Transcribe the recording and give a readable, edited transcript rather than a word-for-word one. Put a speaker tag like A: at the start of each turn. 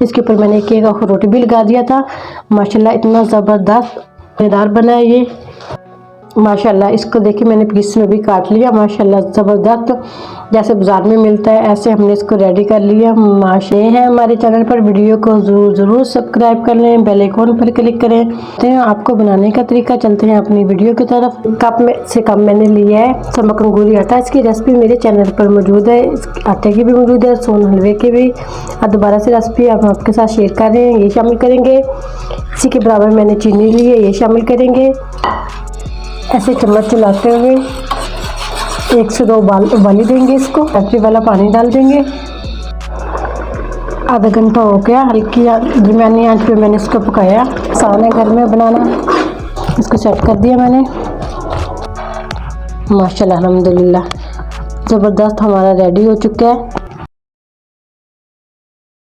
A: इसके ऊपर मैंने एक अखरोट भी लगा दिया था। माशाल्लाह इतना ज़बरदस्त मज़ेदार बना है ये। माशाल्लाह इसको देखिए मैंने पीस में भी काट लिया। माशाल्लाह ज़बरदस्त जैसे बाज़ार में मिलता है ऐसे हमने इसको रेडी कर लिया। माशाल्लाह है हमारे चैनल पर, वीडियो को ज़रूर सब्सक्राइब कर लें, बेल आइकन पर क्लिक करें। तो आपको बनाने का तरीका चलते हैं अपनी वीडियो की तरफ। कप में से कम मैंने लिया है चमक अंगूरी आटा। इसकी रेसिपी मेरे चैनल पर मौजूद है, आटे की भी मौजूद है, सोन हलवे की भी। अब दोबारा से रेसिपी आप आपके साथ शेयर कर रहे हैं, ये शामिल करेंगे। इसी के बराबर मैंने चीनी ली है, ये शामिल करेंगे। ऐसे चम्मच चलाते हुए 1 से 2 उबाली देंगे। इसको रेसिपी वाला पानी डाल देंगे। आधा घंटा हो गया, हल्की दरमियानी आंच पे मैंने इसको पकाया। आसान है घर में बनाना। इसको सेट कर दिया मैंने। माशाल्लाह अल्हम्दुलिल्लाह ज़बरदस्त हमारा रेडी हो चुका है।